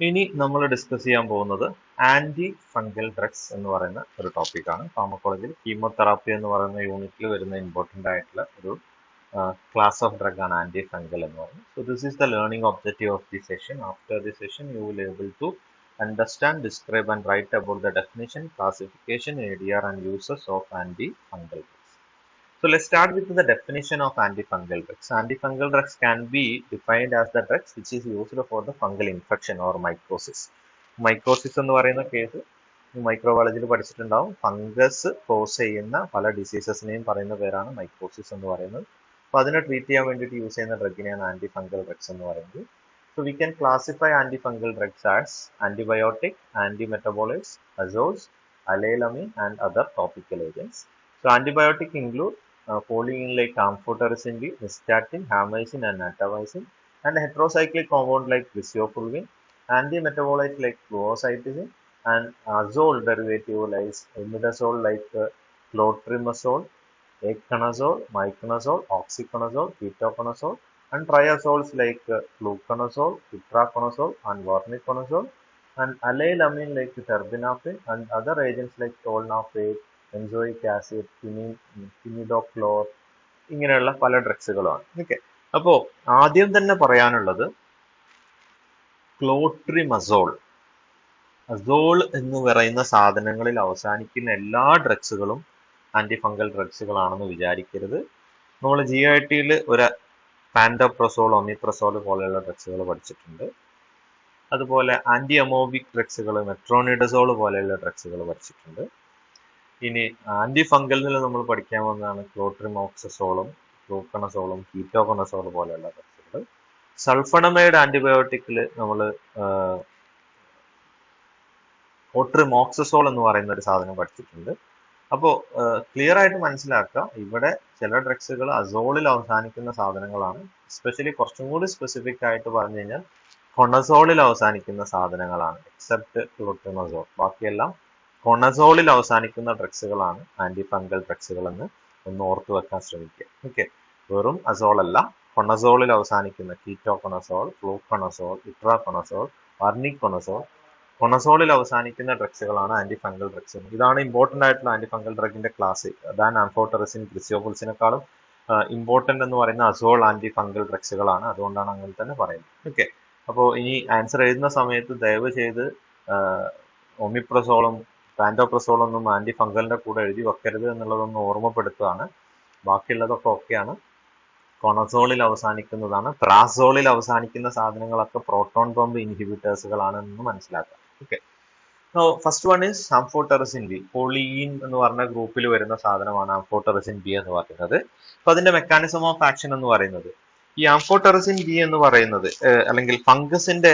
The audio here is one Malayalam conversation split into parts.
ഇനി നമ്മൾ ഡിസ്കസ് ചെയ്യാൻ പോകുന്നത് ആന്റി ഫംഗൽ ഡ്രഗ്സ് എന്ന് പറയുന്ന ഒരു ടോപ്പിക്കാണ്. ഫാർമക്കോളജിയിൽ കീമോതെറാപ്പി എന്ന് പറയുന്ന യൂണിറ്റിൽ വരുന്ന ഇമ്പോർട്ടൻ്റ് ആയിട്ടുള്ള ഒരു ക്ലാസ് ഓഫ് ഡ്രഗ് ആണ് ആന്റി ഫംഗൽ എന്ന് പറയുന്നത്. So this is the learning objective of the session. After the session you will able to understand, describe and write about the definition, classification, ADR and uses of antifungal drugs. So let's start with the definition of antifungal drugs. Antifungal drugs can be defined as the drugs which is used for the fungal infection or mycosis. Mycosis എന്ന് പറയുന്ന കേസ് മൈക്രോബയോളജിയിൽ പഠിച്ചിട്ടുണ്ടാവും. ഫംഗസ് കോസ് ചെയ്യുന്ന പല ഡിസീസസിനെയും പറയുന്ന പേരാണ് മൈക്കോസിസ് എന്ന് പറയുന്നത്. അപ്പോൾ അതിനെ ട്രീറ്റ് ചെയ്യാൻ വേണ്ടിയിട്ട് യൂസ് ചെയ്യുന്ന ഡ്രഗിനെയാണ് ആന്റിഫംഗൽ ഡ്രഗ്സ് എന്ന് പറയുന്നത്. So we can classify antifungal drugs as antibiotic, antimetabolites, azoles, allylamine and other topical agents. So antibiotic include polyene like amphotericin B, nystatin, hamycin and natamycin, and heterocyclic compound like cresofulvin, antimetabolites like fluocytosine, and azole derivative like imidazole like clotrimazole, econazole, miconazole, oxyconazole, ketoconazole, and triazoles like fluconazole, itraconazole and vorticonazole, and allylamine like terbinafine and other agents like tolnafate, benzoic acid, timidochlor ഇങ്ങനെയുള്ള പല ഡ്രഗ്സുകളാണ്. ഓക്കെ, അപ്പോൾ ആദ്യം തന്നെ പറയാനുള്ളത് ക്ലോട്രിമസോൾ. അസോൾ എന്ന് പറയുന്ന സാധനങ്ങളിൽ അവസാനിക്കുന്ന എല്ലാ ഡ്രഗ്സുകളും ആന്റിഫംഗൽ ഡ്രഗ്സുകളാണെന്ന് വിചാരിക്കരുത്. നമ്മൾ GITയിൽ ഒരു പാൻഡോപ്രസോൾ, ഒമിപ്രസോൾ പോലെയുള്ള ഡ്രഗ്സുകൾ പഠിച്ചിട്ടുണ്ട്. അതുപോലെ ആന്റി അമോബിക് ഡ്രഗ്സുകൾ, മെട്രോണിഡസോൾ പോലെയുള്ള ഡ്രഗ്സുകൾ പഠിച്ചിട്ടുണ്ട്. ഇനി ആന്റിഫംഗലിൽ നമ്മൾ പഠിക്കാൻ പോകുന്നതാണ് ക്ലോട്രിമോക്സസോളും ഫ്ലൂക്കണസോളും കീറ്റോകണസോൾ പോലെയുള്ള ഡ്രഗ്സുകൾ. സൾഫണമൈഡ് ആന്റിബയോട്ടിക്കിൽ നമ്മൾ ഓട്രിമോക്സസോൾ എന്ന് പറയുന്ന ഒരു സാധനം പഠിച്ചിട്ടുണ്ട്. അപ്പോൾ ക്ലിയർ ആയിട്ട് മനസ്സിലാക്കുക, ഇവിടെ ചില ഡ്രഗ്സുകൾ അസോളിൽ അവസാനിക്കുന്ന സാധനങ്ങളാണ്. എസ്പെഷ്യലി കുറച്ചും കൂടി സ്പെസിഫിക് ആയിട്ട് പറഞ്ഞു കഴിഞ്ഞാൽ കൊണസോളിൽ അവസാനിക്കുന്ന സാധനങ്ങളാണ്, എക്സെപ്റ്റ് ക്ലോട്രിമസോൾ. ബാക്കിയെല്ലാം കൊണസോളിൽ അവസാനിക്കുന്ന ഡ്രഗ്സുകളാണ് ആന്റിഫംഗൽ ഡ്രഗ്സുകൾ എന്ന് ഒന്ന് ഓർത്തു വെക്കാൻ ശ്രമിക്കുക. ഓക്കെ, വെറും അസോൾ അല്ല, കൊണസോളിൽ അവസാനിക്കുന്ന കീറ്റോകൊണസോൾ, ഫ്ലൂക്കണസോൾ, ഇട്രാകൊണസോൾ, വർണിക്കൊണസോൾ, കൊണസോളിൽ അവസാനിക്കുന്ന ഡ്രഗ്സുകളാണ് ആന്റിഫംഗൽ ഡ്രഗ്സ്. ഇതാണ് ഇമ്പോർട്ടന്റ് ആയിട്ടുള്ള ആന്റിഫംഗൽ ഡ്രഗിന്റെ ക്ലാസ്. അതാണ് ആംഫോടെറിസിൻ, ക്രിസിയോഫുൾസിനെക്കാളും ഇമ്പോർട്ടന്റ് എന്ന് പറയുന്ന അസോൾ ആന്റിഫംഗൽ ഡ്രഗ്സുകളാണ്. അതുകൊണ്ടാണ് അങ്ങനെ തന്നെ പറയുന്നത്. ഓക്കെ, അപ്പോൾ ഇനി ആൻസർ എഴുതുന്ന സമയത്ത് ദയവ് ചെയ്ത് ഒമിപ്രസോളും പാൻഡോപ്രസോളും ഒന്നും ആന്റിഫംഗലിന്റെ കൂടെ എഴുതി വെക്കരുത് എന്നുള്ളതൊന്ന് ഓർമ്മപ്പെടുത്തുകയാണ്. ബാക്കിയുള്ളതൊക്കെ ഓക്കെയാണ്. കൊണസോളിൽ അവസാനിക്കുന്നതാണ്. ട്രാസോളിൽ അവസാനിക്കുന്ന സാധനങ്ങളൊക്കെ പ്രോട്ടോൺ പമ്പ് ഇൻഹിബിറ്റേഴ്സുകളാണെന്ന് മനസ്സിലാക്കാം. Okay, first one is amphotericin B. പോളിയീൻ എന്ന് പറഞ്ഞ ഗ്രൂപ്പിൽ വരുന്ന സാധനമാണ് ആംഫോടെറിസിൻ ബി എന്ന് പറയുന്നത്. അപ്പൊ അതിന്റെ മെക്കാനിസം ഓഫ് ആക്ഷൻ എന്ന് പറയുന്നത്, ഈ ആംഫോടെറിസിൻ ബി എന്ന് പറയുന്നത് അല്ലെങ്കിൽ ഫംഗസിന്റെ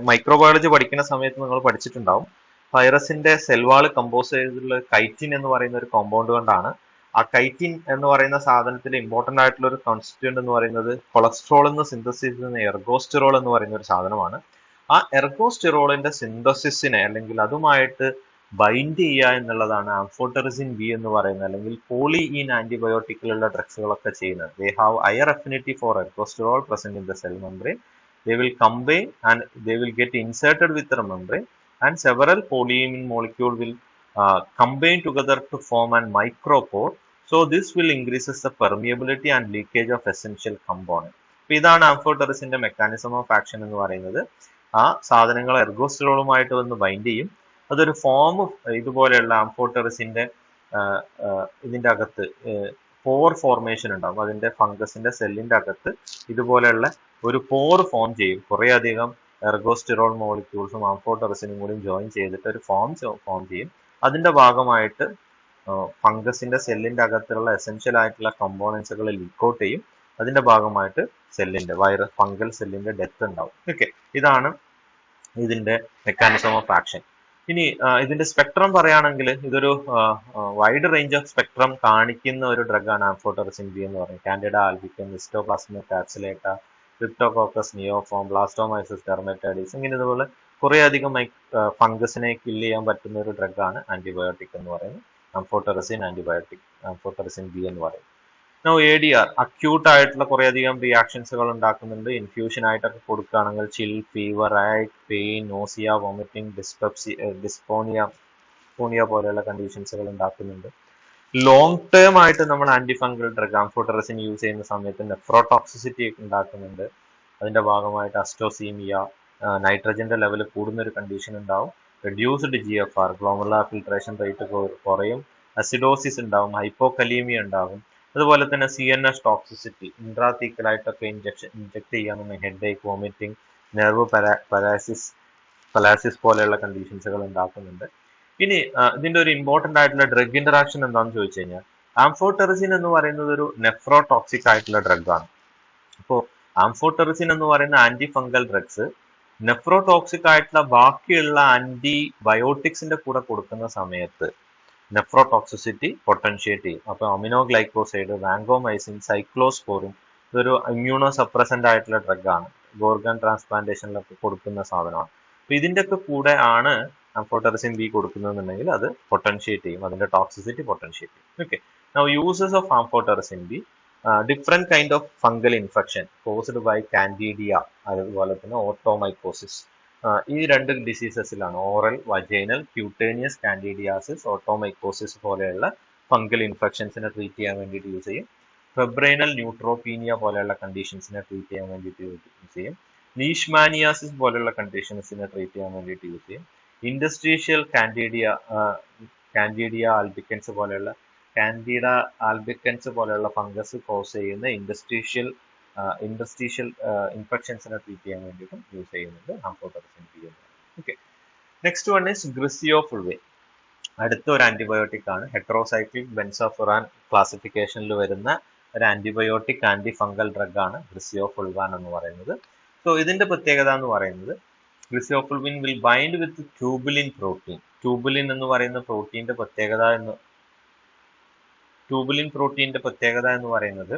മൈക്രോബയോളജി പഠിക്കുന്ന സമയത്ത് നിങ്ങൾ പഠിച്ചിട്ടുണ്ടാവും. വൈറസിന്റെ സെൽവാള് കമ്പോസ് ചെയ്തിട്ടുള്ള കൈറ്റിൻ എന്ന് പറയുന്ന ഒരു കോമ്പൗണ്ട് കൊണ്ടാണ്. ആ കൈറ്റിൻ എന്ന് പറയുന്ന സാധനത്തിന്റെ ഇമ്പോർട്ടന്റ് ആയിട്ടുള്ള ഒരു കോൺസ്റ്റിറ്റ്യൂന്റ് എന്ന് പറയുന്നത് കൊളസ്ട്രോൾ എന്ന് സിന്തസിസ് ചെയ്യുന്ന എർഗോസ്റ്റിറോൾ എന്ന് പറയുന്ന ഒരു സാധനമാണ്. ആ എർഗോസ്റ്റിറോളിന്റെ സിന്തസിസിനെ അല്ലെങ്കിൽ അതുമായിട്ട് ബൈൻഡ് ചെയ്യുക എന്നുള്ളതാണ് ആംഫോടെറിസിൻ ബി എന്ന് പറയുന്നത്, അല്ലെങ്കിൽ പോളിയീൻ ആന്റിബയോട്ടിക്കിലുള്ള ഡ്രഗ്സുകളൊക്കെ ചെയ്യുന്നത്. They have higher affinity for ergosterol present in the cell membrane. They will combine and they will get inserted with the membrane, and several polyamine molecule will combine together to form an micropore. So this will increases the permeability and leakage of essential component. അപ്പോൾ ഇതാണ് ആംഫോടെറിസിന്റെ മെക്കാനിസം ഓഫ് ആക്ഷൻ എന്ന് പറയുന്നത്. ആ സാധനങ്ങൾ എർഗോസ്റ്റിറോളുമായിട്ട് വന്ന് ബൈൻഡ് ചെയ്യും. അതൊരു ഫോം ഇതുപോലെയുള്ള ആംഫോടെറിസിന്റെ ഇതിന്റെ അകത്ത് പോർ ഫോർമേഷൻ ഉണ്ടാകും. അതിന്റെ ഫംഗസിന്റെ സെല്ലിന്റെ അകത്ത് ഇതുപോലെയുള്ള ഒരു പോർ ഫോം ചെയ്യും. കുറെ അധികം എർഗോസ്റ്റിറോൾ മോളിക്യൂൾസും ആംഫോടെറിസിനും കൂടി ജോയിൻ ചെയ്തിട്ട് ഒരു ഫോം ചെയ്യും. അതിന്റെ ഭാഗമായിട്ട് ഫംഗസിന്റെ സെല്ലിന്റെ അകത്തുള്ള എസെൻഷ്യൽ ആയിട്ടുള്ള കമ്പോണൻസുകൾ ലീക്ക് ഔട്ട് ചെയ്യും. അതിന്റെ ഭാഗമായിട്ട് സെല്ലിന്റെ ഫംഗൽ സെല്ലിന്റെ ഡെത്ത് ഉണ്ടാവും. ഓക്കെ, ഇതാണ് ഇതിന്റെ മെക്കാനിസം ഓഫ് ആക്ഷൻ. ഇനി ഇതിന്റെ സ്പെക്ട്രം പറയുകയാണെങ്കിൽ ഇതൊരു വൈഡ് റേഞ്ച് ഓഫ് സ്പെക്ട്രം കാണിക്കുന്ന ഒരു ഡ്രഗാണ് ആംഫോടെറിസിൻ ബി എന്ന് പറയുന്നത്. കാൻഡിഡ ആൽബിക്കം, ഹിസ്റ്റോപ്ലാസ്മ കാപ്സുലേറ്റ, ക്രിപ്റ്റോകോക്കസ് നിയോഫോം, ബ്ലാസ്റ്റോമൈസിസ് ഡെർമറ്റൈഡിസ്, ഇങ്ങനെ ഇതുപോലെ കുറെ അധികം ഫംഗസിനെ കില്ല് ചെയ്യാൻ പറ്റുന്ന ഒരു ഡ്രഗാണ് ആന്റിബയോട്ടിക് എന്ന് പറയുന്നത്. ആംഫോടെറിസിൻ ആന്റിബയോട്ടിക്, ആംഫോടെറിസിൻ ബി എന്ന് പറയും. നൗ ADR അക്യൂട്ട് ആയിട്ടുള്ള കുറെ അധികം റിയാക്ഷൻസുകൾ ഉണ്ടാക്കുന്നുണ്ട്. ഇൻഫ്യൂഷൻ ആയിട്ടൊക്കെ കൊടുക്കുകയാണെങ്കിൽ ചിൽ, ഫീവർ, ആക്, പെയിൻ, നോസിയ, വോമിറ്റിംഗ്, ഡിസ്പോണിയ പോലെയുള്ള കണ്ടീഷൻസുകൾ ഉണ്ടാക്കുന്നുണ്ട്. ലോങ് ടേം ആയിട്ട് നമ്മൾ ആന്റിഫംഗൽ ഡ്രഗ് ആംഫോടെറിസിൻ യൂസ് ചെയ്യുന്ന സമയത്ത് നെഫ്രോടോക്സിസിറ്റി ഉണ്ടാക്കുന്നുണ്ട്. അതിന്റെ ഭാഗമായിട്ട് അസ്റ്റോസീമിയ, നൈട്രജന്റെ ലെവൽ കൂടുന്ന ഒരു കണ്ടീഷൻ ഉണ്ടാവും. Reduced GFR, glomerular filtration rate കുറയും. അസിഡോസിസ് ഉണ്ടാവും, ഹൈപ്പോകലീമിയ ഉണ്ടാവും. അതുപോലെ തന്നെ CNS ടോക്സിസിറ്റി, ഇൻട്രാതീക്കലായിട്ടൊക്കെ ഇൻജെക്ട് ചെയ്യാവുന്ന ഹെഡ് ഏക്ക്, വോമിറ്റിംഗ്, നെർവ് പലാസിസ് പോലെയുള്ള കണ്ടീഷൻസുകൾ ഉണ്ടാക്കുന്നുണ്ട്. ഇനി ഇതിന്റെ ഒരു ഇമ്പോർട്ടന്റ് ആയിട്ടുള്ള ഡ്രഗ് ഇന്ററാക്ഷൻ എന്താണെന്ന് ചോദിച്ചു കഴിഞ്ഞാൽ, ആംഫോടെറിസിൻ എന്ന് പറയുന്നത് ഒരു നെഫ്രോടോക്സിക് ആയിട്ടുള്ള ഡ്രഗ് ആണ്. അപ്പോൾ ആംഫോടെറിസിൻ എന്ന് പറയുന്ന ആന്റി ഫംഗൽ ഡ്രഗ്സ് നെഫ്രോടോക്സിക് ആയിട്ടുള്ള ബാക്കിയുള്ള ആന്റിബയോട്ടിക്സിന്റെ കൂടെ കൊടുക്കുന്ന സമയത്ത് നെഫ്രോടോക്സിസിറ്റി പൊട്ടൻഷിയേറ്റ് ചെയ്യും. അപ്പൊ അമിനോഗ്ലൈക്കോസൈഡ്, വാങ്കോമൈസിൻ, സൈക്ലോസ്പോറിൻ ഇതൊരു ഇമ്മ്യൂണോ സപ്രസന്റ് ആയിട്ടുള്ള ഡ്രഗ് ആണ്. ഓർഗൻ ട്രാൻസ്പ്ലാന്റേഷനിലൊക്കെ കൊടുക്കുന്ന സാധനമാണ്. അപ്പൊ ഇതിന്റെ ഒക്കെ കൂടെ ആണ് ആംഫോടെറിസിൻ ബി കൊടുക്കുന്നതെന്നുണ്ടെങ്കിൽ അത് പൊട്ടൻഷിയേറ്റ് ചെയ്യും, അതിന്റെ ടോക്സിസിറ്റി പൊട്ടൻഷിയേറ്റ് ചെയ്യും. Okay, now uses of amphotericin B, different kind of fungal infection caused by candida, അതുപോലെ തന്നെ ഓട്ടോമൈക്കോസിസ്. ഈ രണ്ട് ഡിസീസസിലാണ് oral, vaginal, cutaneous candidiasis, otomycosis പോലെയുള്ള ഫംഗൽ ഇൻഫെക്ഷൻസിനെ ട്രീറ്റ് ചെയ്യാൻ വേണ്ടിയിട്ട് യൂസ് ചെയ്യും. ഫെബ്രൈനൽ ന്യൂട്രോപീനിയ പോലെയുള്ള കണ്ടീഷൻസിനെ ട്രീറ്റ് ചെയ്യാൻ വേണ്ടിയിട്ട് യൂസ് ചെയ്യും. ലീഷ്മാനിയാസിസ് പോലെയുള്ള കണ്ടീഷൻസിനെ ട്രീറ്റ് ചെയ്യാൻ വേണ്ടിയിട്ട് യൂസ് ചെയ്യും. ഇൻഡസ്ട്രീഷ്യൽ കാൻഡിഡിയ ആൽബിക്കൻസ് പോലെയുള്ള ഫംഗസ് കോസ് ചെയ്യുന്ന ഇൻഡസ്ട്രീഷ്യൽ ഇൻഫെക്ഷൻസിനെ ട്രീറ്റ് ചെയ്യാൻ വേണ്ടിയിട്ടും യൂസ് ചെയ്യുന്നുണ്ട് ആംഫോടെറിസിൻ ബി എന്ന്. Okay, next one is griseofulvin. അടുത്ത ഒരു ആന്റിബയോട്ടിക് ആണ്. ഹെറ്ററോസൈക്ലിക് ബെൻസോഫുറാൻ ക്ലാസിഫിക്കേഷനിൽ വരുന്ന ഒരു ആന്റിബയോട്ടിക് ആന്റി ഫംഗൽ ഡ്രഗ് ആണ് ഗ്രിസിയോഫുൾവാൻ എന്ന് പറയുന്നത്. സോ ഇതിന്റെ പ്രത്യേകത എന്ന് പറയുന്നത്, griseofulvin will bind with tubulin protein. Tubulin എന്ന് പറയുന്ന പ്രോട്ടീന്റെ പ്രത്യേകത എന്ന് പറയുന്നത്,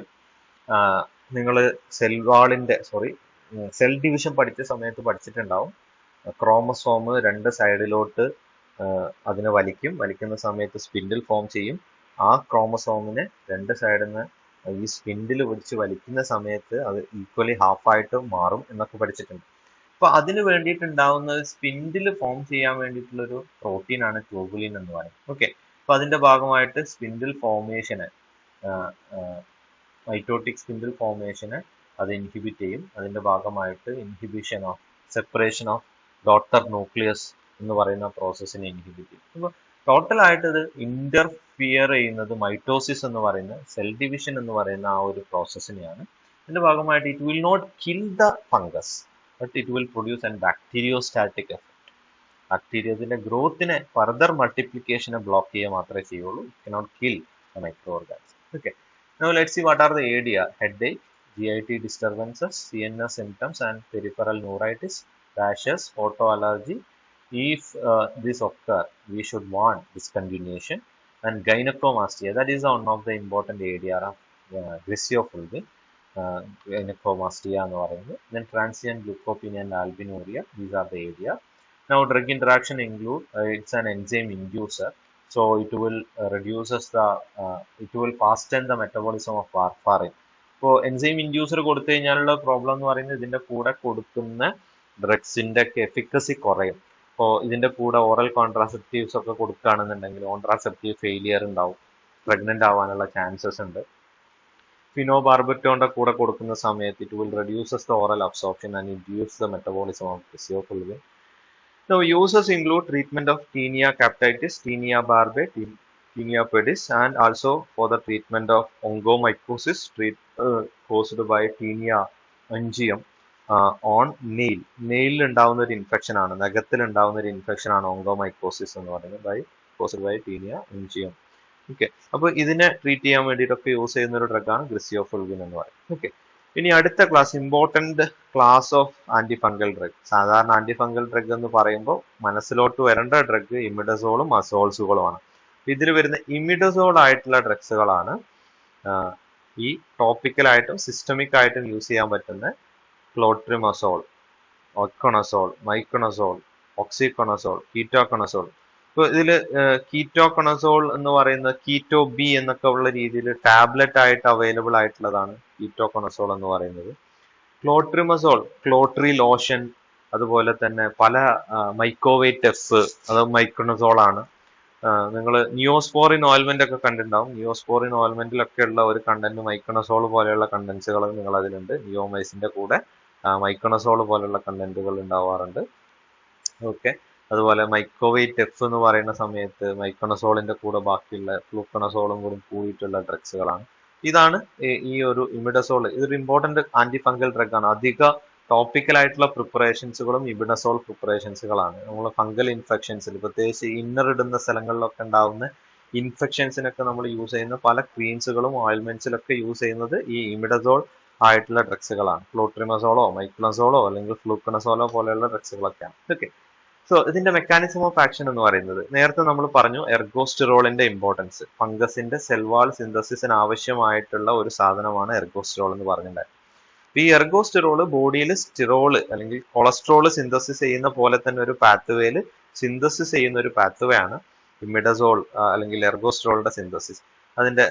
നിങ്ങൾ സെൽ ഡിവിഷൻ പഠിച്ച സമയത്ത് പഠിച്ചിട്ടുണ്ടാവും. ക്രോമസോം രണ്ട് സൈഡിലോട്ട് അതിനെ വലിക്കുന്ന സമയത്ത് സ്പിൻഡിൽ ഫോം ചെയ്യും. ആ ക്രോമസോമിനെ രണ്ട് സൈഡിൽ നിന്ന് ഈ സ്പിൻഡിൽ പിടിച്ച് വലിക്കുന്ന സമയത്ത് അത് ഈക്വലി ഹാഫായിട്ട് മാറും എന്നൊക്കെ പഠിച്ചിട്ടുണ്ട്. അപ്പൊ അതിന് വേണ്ടിയിട്ടുണ്ടാവുന്ന സ്പിൻഡിൽ ഫോം ചെയ്യാൻ വേണ്ടിയിട്ടുള്ളൊരു പ്രോട്ടീനാണ് ട്യൂബുലിൻ എന്ന് പറയുന്നത്. ഓക്കെ, അപ്പൊ അതിന്റെ ഭാഗമായിട്ട് സ്പിൻഡിൽ ഫോർമേഷന്, മൈറ്റോട്ടിക് സ്പിൻഡിൽ ഫോർമേഷന് അത് ഇൻഹിബിറ്റ് ചെയ്യും. അതിന്റെ ഭാഗമായിട്ട് inhibition of separation of daughter nucleus എന്ന് പറയുന്ന പ്രോസസ്സിനെ ഇൻഹിബിറ്റ് ചെയ്യും. അപ്പൊ ടോട്ടലായിട്ട് ഇത് ഇന്റർഫിയർ ചെയ്യുന്നത് മൈറ്റോസിസ് എന്ന് പറയുന്ന സെൽ ഡിവിഷൻ എന്ന് പറയുന്ന ആ ഒരു പ്രോസസ്സിനെയാണ്. ഇതിന്റെ ഭാഗമായിട്ട് it will not kill the fungus, but it will produce an bacteriostatic effect. ബാക്ടീരിയത്തിന്റെ ഗ്രോത്തിനെ, ഫർദർ മൾട്ടിപ്ലിക്കേഷനെ ബ്ലോക്ക് ചെയ്യുക മാത്രമേ ചെയ്യുള്ളൂ. It cannot kill the microorganism. Okay, now let's see what are the ADR. headache, GIT disturbances, CNS symptoms and peripheral neuritis, rashes, photoallergy. If this occur, we should warn discontinuation. And gynecomastia, that is one of the important ADR of Griseofulvin. Gynecomastia എന്ന് പറയുന്നത്. Then transient leukopenia and albinuria, these are the ADR. Now drug interaction include, it's an enzyme inducer, so it will it will fasten the metabolism of warfarin. ഇപ്പോൾ എൻസൈം ഇൻഡ്യൂസർ കൊടുത്തു കഴിഞ്ഞാലുള്ള പ്രോബ്ലം എന്ന് പറയുന്നത്, ഇതിന്റെ കൂടെ കൊടുക്കുന്ന ഡ്രഗ്സിന്റെ ഒക്കെ എഫിക്കസി കുറയും. ഇപ്പോൾ ഇതിന്റെ കൂടെ ഓറൽ കോൺട്രാസെപ്റ്റീവ്സ് ഒക്കെ കൊടുക്കുകയാണെന്നുണ്ടെങ്കിൽ കോൺട്രാസെപ്റ്റീവ് ഫെയിലിയർ ഉണ്ടാവും, പ്രഗ്നന്റ് ആവാനുള്ള ചാൻസസ് ഉണ്ട്. ഫിനോബാർബിറ്റോന്റെ കൂടെ കൊടുക്കുന്ന സമയത്ത് it will reduces the oral absorption and induce the metabolism of griseofulvin. Now uses include treatment of tinea captitis, tinea barbae, tinea pedis, and also for the treatment of ongomycosis caused by tinea angium on nail. Nail ഉണ്ടാവുന്ന ഒരു ഇൻഫെക്ഷൻ ആണ്, നഖത്തിൽ ഉണ്ടാവുന്ന ഒരു ഇൻഫെക്ഷൻ ആണ് ഓങ്കോമൈക്കോസിസ് എന്ന് പറയുന്നത്, caused by tinea angium. Okay, അപ്പോൾ ഇതിനെ ട്രീറ്റ് ചെയ്യാൻ വേണ്ടിയിട്ടൊക്കെ യൂസ് ചെയ്യുന്ന ഒരു ഡ്രഗാണ് ഗ്രിസിയോഫുൾവിൻ എന്ന് പറയുന്നത്. ഓക്കെ, ഇനി അടുത്ത class, important class of antifungal drug. സാധാരണ ആന്റിഫംഗൽ ഡ്രഗ് എന്ന് പറയുമ്പോൾ മനസ്സിലോട്ട് വരേണ്ട ഡ്രഗ് ഇമിഡസോളും അസോൾസുകളുമാണ്. ഇതിൽ വരുന്ന ഇമിഡസോൾ ആയിട്ടുള്ള ഡ്രഗ്സുകളാണ് ഈ ടോപ്പിക്കലായിട്ടും സിസ്റ്റമിക് ആയിട്ടും യൂസ് ചെയ്യാൻ പറ്റുന്ന ക്ലോട്രിമസോൾ, ഒക്കണസോൾ, മൈക്കണസോൾ, ഓക്സിക്കണസോൾ, കീറ്റോക്കണസോൾ. ഇപ്പൊ ഇതില് കീറ്റോകണസോൾ എന്ന് പറയുന്നത് കീറ്റോ ബി എന്നൊക്കെ ഉള്ള രീതിയിൽ ടാബ്ലറ്റ് ആയിട്ട് അവൈലബിൾ ആയിട്ടുള്ളതാണ് കീറ്റോകണസോൾ എന്ന് പറയുന്നത്. ക്ലോട്രിമസോൾ, ക്ലോട്രി ലോഷൻ, അതുപോലെ തന്നെ പല മൈക്കോവേറ്റ് എഫ്, അത് മൈക്രോണസോൾ ആണ്. നിങ്ങൾ നിയോസ്പോറിൻ ഓയിൽമെന്റ് ഒക്കെ കണ്ടിട്ടുണ്ടാവും. നിയോസ്പോറിൻ ഓയിൽമെന്റിലൊക്കെ ഉള്ള ഒരു കണ്ടന്റ് മൈക്രോണസോൾ പോലെയുള്ള കണ്ടന്റ്സുകൾ നിങ്ങൾ അതിലുണ്ട്. നിയോമൈസിന്റെ കൂടെ മൈക്രോണസോൾ പോലെയുള്ള കണ്ടന്റുകൾ ഉണ്ടാവാറുണ്ട്. ഓക്കെ, അതുപോലെ മൈക്രോവേറ്റ് എഫ് എന്ന് പറയുന്ന സമയത്ത് മൈക്രോണസോളിന്റെ കൂടെ ബാക്കിയുള്ള ഫ്ലൂക്കണസോളും കൂടി കൂടിയിട്ടുള്ള ഡ്രഗ്സുകളാണ്. ഇതാണ് ഈ ഒരു ഇമിഡസോൾ. ഇതൊരു ഇമ്പോർട്ടന്റ് ആന്റി ഫംഗൽ ഡ്രഗ് ആണ്. അധിക ടോപ്പിക്കൽ ആയിട്ടുള്ള പ്രിപ്പറേഷൻസുകളും ഇമിഡസോൾ പ്രിപ്പറേഷൻസുകളാണ്. നമ്മൾ ഫംഗൽ ഇൻഫെക്ഷൻസിൽ, പ്രത്യേകിച്ച് ഇന്നർ ഇടുന്ന സ്ഥലങ്ങളിലൊക്കെ ഉണ്ടാവുന്ന ഇൻഫെക്ഷൻസിനൊക്കെ നമ്മൾ യൂസ് ചെയ്യുന്ന പല ക്രീംസുകളും ഓയിൽമെന്റ്സിലൊക്കെ യൂസ് ചെയ്യുന്നത് ഈ ഇമിഡസോൾ ആയിട്ടുള്ള ഡ്രഗ്സുകളാണ്. ക്ലോട്രിമസോളോ മൈക്ലോസോളോ അല്ലെങ്കിൽ ഫ്ലൂക്കണസോളോ പോലെയുള്ള ഡ്രഗ്സുകളൊക്കെയാണ്. ഓക്കെ, സോ ഇതിന്റെ മെക്കാനിസം ഓഫ് ആക്ഷൻ എന്ന് പറയുന്നത്, നേരത്തെ നമ്മൾ പറഞ്ഞു എർഗോസ്റ്റിറോളിന്റെ ഇമ്പോർട്ടൻസ്. ഫംഗസിന്റെ സെൽവാൾ സിന്തസിസിന് ആവശ്യമായിട്ടുള്ള ഒരു സാധനമാണ് എർഗോസ്റ്റിറോൾ എന്ന് പറഞ്ഞിട്ടുണ്ടായിരുന്നു. ഈ എർഗോസ്റ്റിറോള് ബോഡിയിൽ സ്റ്റിറോള് അല്ലെങ്കിൽ കൊളസ്ട്രോള് സിന്തസിസ് ചെയ്യുന്ന പോലെ തന്നെ ഒരു പാത്വേയിൽ സിന്തസിസ് ചെയ്യുന്ന ഒരു പാത്വേ ആണ് ഇമിഡസോൾ അല്ലെങ്കിൽ എർഗോസ്റ്റിറോളിന്റെ സിന്തസിസ്. അതിന്റെ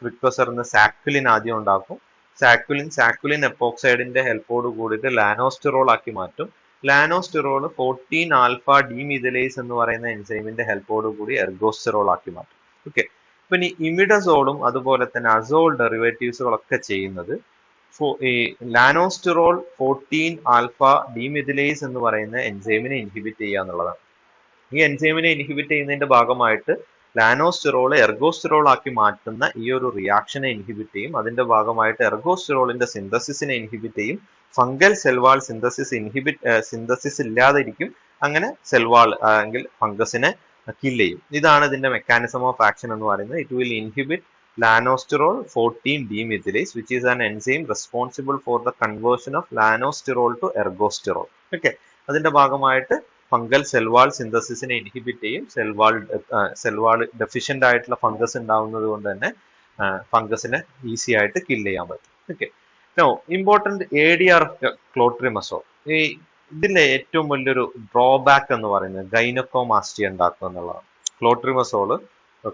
പ്രിക്വസറിന് സാക്വിലിൻ ആദ്യം ഉണ്ടാക്കും. സാക്വിലിൻ എപ്പോക്സൈഡിന്റെ ഹെൽപ്പോട് കൂടിയിട്ട് ലാനോസ്റ്റിറോൾ ആക്കി മാറ്റും. ലാനോസ്റ്റിറോൾ 14 ആൽഫ ഡിമിഥൈലേസ് എന്ന് പറയുന്ന എൻസൈമിന്റെ ഹെൽപ്പോട് കൂടി എർഗോസ്റ്റിറോൾ ആക്കി മാറ്റും. ഓക്കെ, പിന്നെ ഇമിഡസോളും അതുപോലെ തന്നെ അസോൾ ഡെറിവേറ്റീവ്സുകളൊക്കെ ചെയ്യുന്നത് ഈ ലാനോസ്റ്റിറോൾ 14 ആൽഫ ഡിമിഥൈലേസ് എന്ന് പറയുന്ന എൻസൈമിനെ ഇൻഹിബിറ്റ് ചെയ്യുക എന്നുള്ളതാണ്. ഈ എൻസൈമിനെ ഇൻഹിബിറ്റ് ചെയ്യുന്നതിന്റെ ഭാഗമായിട്ട് ലാനോസ്റ്റിറോൾ എർഗോസ്റ്റിറോൾ ആക്കി മാറ്റുന്ന ഈ ഒരു റിയാക്ഷനെ ഇൻഹിബിറ്റ് ചെയ്യും. അതിന്റെ ഭാഗമായിട്ട് എർഗോസ്റ്റിറോളിന്റെ സിന്തസിസിനെ ഇൻഹിബിറ്റ് ചെയ്യും. ഫംഗൽ സെൽവാൾ സിന്തസിസ് ഇല്ലാതെ ഇരിക്കും. അങ്ങനെ സെൽവാൾ എങ്കിൽ ഫംഗസിനെ കിൽ ചെയ്യും. ഇതാണ് ഇതിന്റെ മെക്കാനിസം ഓഫ് ആക്ഷൻ എന്ന് പറയുന്നത്. It will inhibit lanosterol 14 demethylase, which is an enzyme responsible for the conversion of ലാനോസ്റ്റിറോൾ to ergosterol. Okay, അതിന്റെ ഭാഗമായിട്ട് ഫംഗൽ സെൽവാൾ സിന്തസിസിനെ ഇൻഹിബിറ്റ് ചെയ്യും. സെൽവാൾ ഡെഫിഷ്യന്റ് ആയിട്ടുള്ള ഫംഗസ് ഉണ്ടാവുന്നത് കൊണ്ട് തന്നെ ഫംഗസിനെ ഈസി ആയിട്ട് കിൽ ചെയ്യാൻ പറ്റും. Okay, important ADR of clotrimazole. ഈ ഇതിന്റെ ഏറ്റവും വലിയൊരു ഡ്രോബാക്ക് എന്ന് പറയുന്നത് ഗൈനക്കോമാസ്റ്റിയ ഉണ്ടാക്കുക എന്നുള്ളതാണ്. ക്ലോട്രിമസോള്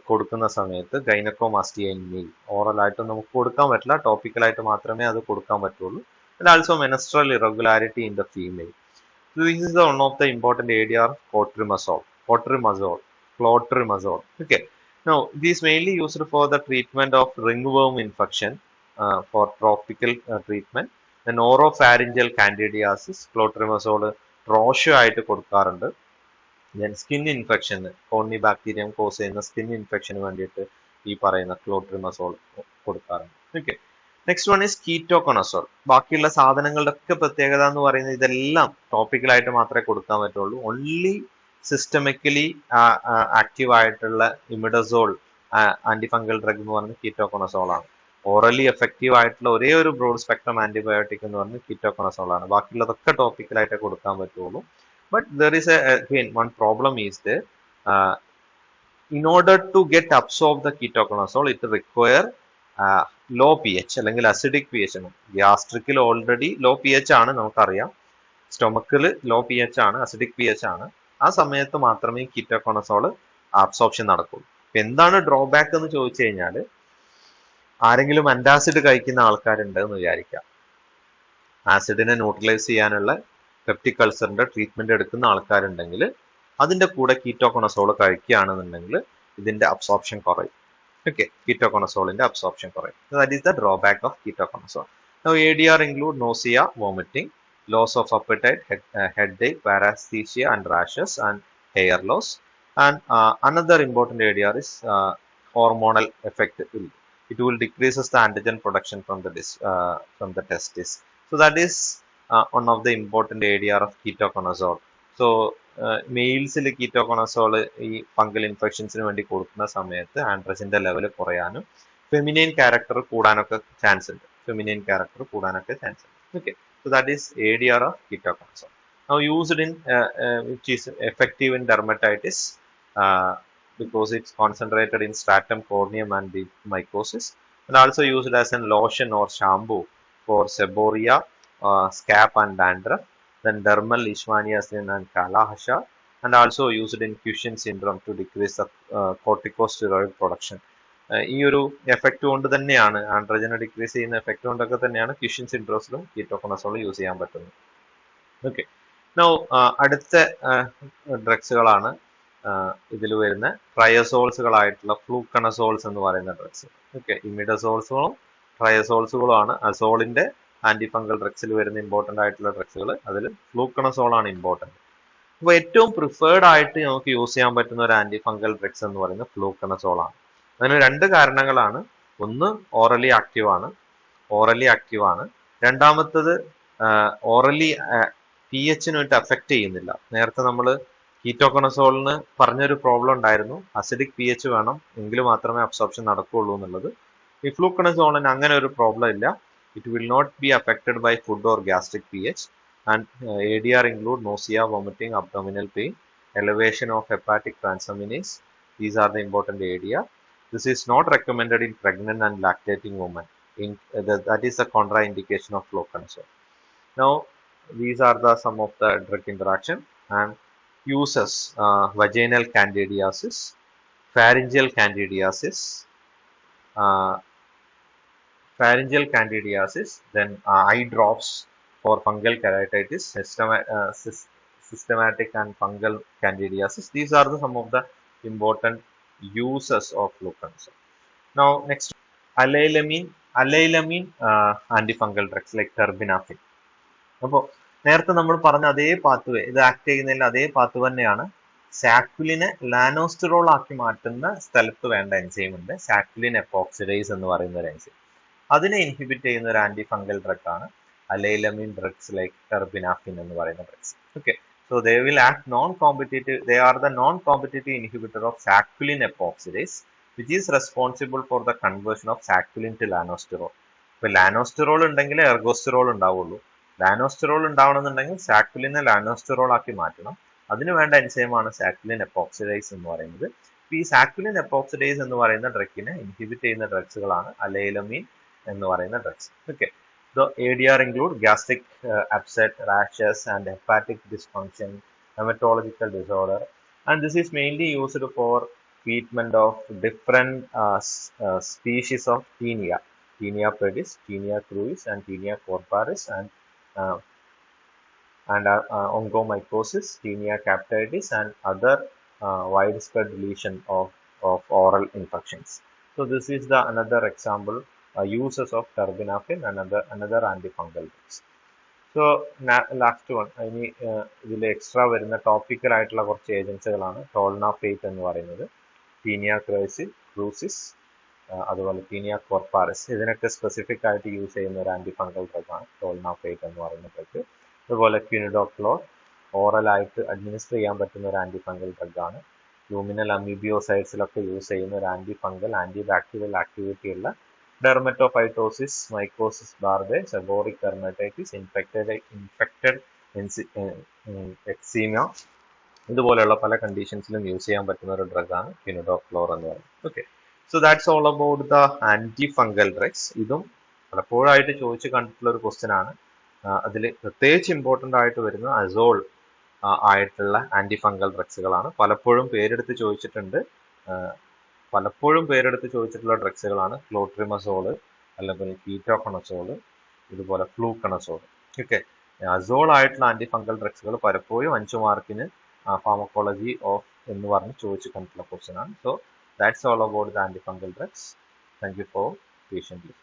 കൊടുക്കുന്ന സമയത്ത് ഗൈനക്കോമാസ്റ്റിയ ഇൻ മെയിൽ ഓറലായിട്ട് നമുക്ക് കൊടുക്കാൻ പറ്റില്ല, ടോപ്പിക്കലായിട്ട് മാത്രമേ അത് കൊടുക്കാൻ പറ്റുള്ളൂ. And also menstrual irregularity in the female. This is the one of the important ADR clotrimazole. Okay. Now, this is mainly used for the treatment of ringworm infection, for tropical treatment. Then oropharyngeal candidiasis, clotrimazole റോഷ്യോ ആയിട്ട് കൊടുക്കാറുണ്ട്. Then skin infection, corynebacterium cause ചെയ്യുന്ന സ്കിൻ ഇൻഫെക്ഷന് വേണ്ടിയിട്ട് ഈ പറയുന്ന ക്ലോട്രിമസോൾ കൊടുക്കാറുണ്ട്. Okay, next one is ketoconazole. ബാക്കിയുള്ള സാധനങ്ങളുടെ ഒക്കെ പ്രത്യേകത എന്ന് പറയുന്നത് ഇതെല്ലാം ടോപ്പിക്കലായിട്ട് മാത്രമേ കൊടുക്കാൻ പറ്റുള്ളൂ. ഓൺലി സിസ്റ്റമിക്കലി ആക്റ്റീവ് ആയിട്ടുള്ള ഇമിഡസോൾ ആന്റിഫംഗൽ ഡ്രഗ് എന്ന് പറയുന്നത് കീറ്റോകണസോൾ ആണ്. ഓറലി എഫക്റ്റീവ് ആയിട്ടുള്ള ഒരേ ഒരു ബ്രോഡ് സ്പെക്ട്രം ആന്റിബയോട്ടിക് എന്ന് പറയുന്നത് കീറ്റോകണസോൾ ആണ്. ബാക്കിയുള്ളതൊക്കെ ടോപ്പിക്കലായിട്ട് കൊടുക്കാൻ പറ്റുള്ളൂ. But there is again one problem is there. In order to get absorbed the ketoconazole, it require low pH അല്ലെങ്കിൽ acidic pH ആണ്. ഗ്യാസ്ട്രിക്കിൽ ഓൾറെഡി ലോ pH ആണ് നമുക്കറിയാം, സ്റ്റൊമക്കിൽ ലോ pH ആണ്, acidic pH ആണ്. ആ സമയത്ത് മാത്രമേ കീറ്റോകണസോൾ അബ്സോർപ്ഷൻ നടക്കുള്ളൂ. എന്താണ് ഡ്രോബാക്ക് എന്ന് ചോദിച്ചു കഴിഞ്ഞാൽ, ആരെങ്കിലും അന്റാസിഡ് കഴിക്കുന്ന ആൾക്കാരുണ്ട് എന്ന് വിചാരിക്കാം. ആസിഡിനെ ന്യൂട്രലൈസ് ചെയ്യാനുള്ള പെപ്റ്റിക് അൾസറിന്റെ ട്രീറ്റ്മെന്റ് എടുക്കുന്ന ആൾക്കാരുണ്ടെങ്കിൽ അതിന്റെ കൂടെ കീറ്റോകണസോൾ കഴിക്കുകയാണെന്നുണ്ടെങ്കിൽ ഇതിന്റെ അബ്സോർപ്ഷൻ കുറയും. ഓക്കെ, കീറ്റോകണസോളിന്റെ അബ്സോർപ്ഷൻ കുറയും. That is the drawback of ketoconazole. Now ADR include nausea, vomiting, loss of appetite, headache, paresthesia and rashes and hair loss. And another important ADR is hormonal effect. It will decreases the antigen production from the testis. So that is one of the important ADR of ketoconazole. So മെയിൽസിൽ കീറ്റോകണസോൾ ഈ ഫംഗൽ ഇൻഫെക്ഷൻസിന് വേണ്ടി കൊടുക്കുന്ന സമയത്ത് ആൻഡ്രസിന്റെ ലെവൽ കുറയാനും ഫെമിനൈൻ ക്യാരക്ടർ കൂടാനൊക്കെ ചാൻസ് ഉണ്ട്. Okay, so that is ADR of ketoconazole. Now used in which is effective in dermatitis because it's concentrated in stratum corneum and the mycosis, and also used as a lotion or shampoo for seborrhea, scab and dandruff. Then dermal leishmaniasis and Kala-Hasha, and also used in Cushing syndrome to decrease the corticosteroid production. ഈ ഒരു എഫക്റ്റ് കൊണ്ട് തന്നെയാണ്, ആൻഡ്രോജനെ ഡിക്രീസ് ചെയ്യുന്ന എഫക്റ്റ് കൊണ്ടൊക്കെ തന്നെയാണ് ക്യുഷിൻ സിൻഡ്രോസിലും കീറ്റോകോണസോൾ യൂസ് ചെയ്യാൻ പറ്റുന്നത്. ഓക്കെ, നൗ അടുത്ത ഡ്രഗ്സുകളാണ് ഇതിൽ വരുന്ന ട്രയസോൾസുകളായിട്ടുള്ള ഫ്ലൂക്കണസോൾസ് എന്ന് പറയുന്ന ഡ്രഗ്സ്. ഓക്കെ, ഇമിഡസോൾസുകളും ട്രയസോൾസുകളുമാണ് അസോളിന്റെ ആന്റിഫംഗൽ ഡ്രഗ്സിൽ വരുന്ന ഇമ്പോർട്ടന്റ് ആയിട്ടുള്ള ഡ്രഗ്സുകൾ. അതിൽ ഫ്ലൂക്കണസോളാണ് ഇമ്പോർട്ടന്റ്. അപ്പോൾ ഏറ്റവും പ്രിഫേർഡ് ആയിട്ട് നമുക്ക് യൂസ് ചെയ്യാൻ പറ്റുന്ന ഒരു ആന്റിഫംഗൽ ഡ്രഗ്സ് എന്ന് പറയുന്നത് ഫ്ലൂക്കണസോളാണ്. അതിന് രണ്ട് കാരണങ്ങളാണ്. ഒന്ന് ഓറലി ആക്റ്റീവ് ആണ്. രണ്ടാമത്തത് ഓറലി pH-നുമായിട്ട് അഫക്റ്റ് ചെയ്യുന്നില്ല. നേരത്തെ നമ്മൾ കീറ്റോകോണസോളിന് പറഞ്ഞൊരു പ്രോബ്ലം ഉണ്ടായിരുന്നു, അസിഡിക് pH വേണം എങ്കിൽ മാത്രമേ അബ്സോർപ്ഷൻ നടക്കുകയുള്ളൂ എന്നുള്ളത്. ഈ ഫ്ലൂക്കണസോളിന് അങ്ങനെ ഒരു പ്രോബ്ലം ഇല്ല. It will not be affected by food or gastric pH, and ADR include nausea, vomiting, abdominal pain, elevation of hepatic transaminase. These are the important ADR. This is not recommended in pregnant and lactating women. That is the contraindication of fluconazole. Now, these are some of the drug interaction and uses: vaginal candidiasis, pharyngeal candidiasis, then eye drops for fungal keratitis, systematic and fungal candidiasis. These are some of the important uses of fluconazole. Now, next, allylamine antifungal drugs like terbinafine. അപ്പോൾ നേരത്തെ നമ്മൾ പറഞ്ഞ അതേ പാത്വേ, ഇത് ആക്ട് ചെയ്യുന്നതിൽ അതേ പാത്വേ തന്നെയാണ്. സാക്വിലിനെ ലാനോസ്റ്റിറോൾ ആക്കി മാറ്റുന്ന സ്ഥലത്ത് വേണ്ട എൻസൈം ഉണ്ട്, സാക്വിലിൻ എപ്പോക്സിഡേസ് എന്ന് പറയുന്ന ഒരു എൻസൈം. അതിനെ ഇൻഹിബിറ്റ് ചെയ്യുന്ന ഒരു ആന്റിഫംഗൽ ഡ്രഗ് ആണ് അലൈലമിൻ ഡ്രഗ്സ് ലൈക്ക് ടെർബിനാഫിൻ എന്ന് പറയുന്ന drugs. Okay, so they will act they are the non-competitive inhibitor of saccharine epoxidase, which is responsible for the conversion of saccharine to ലാനോസ്റ്റിറോൾ. ഇപ്പൊ ലാനോസ്റ്റിറോൾ ഉണ്ടെങ്കിൽ എർഗോസ്റ്റിറോൾ ഉണ്ടാവുള്ളൂ. ലാനോസ്റ്റിറോൾ ഉണ്ടാവണമെന്നുണ്ടെങ്കിൽ സാക്വിലിനെ ലാനോസ്റ്റിറോൾ ആക്കി മാറ്റണം. അതിന് വേണ്ട എൻസൈമാണ് സാക്വിലിൻ എപ്പോക്സിഡേസ് എന്ന് പറയുന്നത്. ഈ സാക്വിലിൻ എപ്പോക്സിഡേസ് എന്ന് പറയുന്ന ഡ്രഗിനെ ഇൻഹിബിറ്റ് ചെയ്യുന്ന ഡ്രഗ്സുകളാണ് അലൈലമീൻ എന്ന് പറയുന്ന drugs. Okay, the ADR include gastric upset, rashes, and hepatic dysfunction, hematological disorder, and this is mainly used for treatment of different species of Taenia, Taenia pedis, Taenia cruis, and Taenia corporis, and ongomycosis, Taenia capitidis, and other widespread lesion of oral infections. So this is the another example uses of terbinafine, another antifungal drugs. So last one, ഇനി ഇതിൽ എക്സ്ട്രാ വരുന്ന ടോപ്പിക്കൽ ആയിട്ടുള്ള കുറച്ച് ഏജൻസികളാണ് ടോൾനാഫേറ്റ് എന്ന് പറയുന്നത്, ടീനിയ ക്രൂസിസ്, അതുപോലെ ടീനിയ കോർപ്പാറിസ്. ഇതിനൊക്കെ സ്പെസിഫിക് ആയിട്ട് യൂസ് ചെയ്യുന്ന ഒരു ആന്റിഫംഗൽ ഡ്രഗ് ആണ് ടോൾനാഫേറ്റ് എന്ന് പറയുന്ന ഡ്രഗ്. അതുപോലെ ക്വിനിഡോക്ലോർ ഓറലായിട്ട് അഡ്മിനിസ്റ്റർ ചെയ്യാൻ പറ്റുന്ന ഒരു ആന്റിഫംഗൽ ഡ്രഗ് ആണ്. ലൂമിനൽ അമീബിയോസൈഡ്സിലൊക്കെ യൂസ് ചെയ്യുന്ന ഒരു ആന്റിഫംഗൽ ആന്റി ബാക്ടീരിയൽ ആക്ടിവിറ്റി ഉള്ള dermatophytosis, mycosis barbae, seborrheic dermatitis, infected eczema, ഇതുപോലെയുള്ള പല കണ്ടീഷൻസിലും യൂസ് ചെയ്യാൻ പറ്റുന്ന ഒരു ഡ്രഗ് ആണ് ക്വിനിഡോക്ലോർ എന്ന് പറയുന്നത്. Okay, so that's all about the antifungal drugs. ഇതും പലപ്പോഴായിട്ട് ചോദിച്ചു കണ്ടിട്ടുള്ള ഒരു ക്വസ്റ്റ്യൻ ആണ്. അതിൽ പ്രത്യേകിച്ച് ഇമ്പോർട്ടൻ്റ് ആയിട്ട് വരുന്ന അസോൾ ആയിട്ടുള്ള ആന്റിഫംഗൽ ഡ്രഗ്സുകളാണ്. പലപ്പോഴും പേരെടുത്ത് ചോദിച്ചിട്ടുള്ള ഡ്രഗ്സുകളാണ് ക്ലോട്രിമസോള്, അല്ലെങ്കിൽ കീറ്റോകോണസോള്, ഇതുപോലെ ഫ്ലൂക്കണസോള്. ഓക്കെ, അസോൾ ആയിട്ടുള്ള ആന്റിഫംഗൽ ഡ്രഗ്സുകൾ പലപ്പോഴും 5 മാർക്കിന് ഫാർമക്കോളജി ഓഫ് എന്ന് പറഞ്ഞ് ചോദിച്ചു കണ്ടിട്ടുള്ള ക്വസ്റ്റ്യൻ ആണ്. So that's all about the antifungal drugs. Thank you for patiently.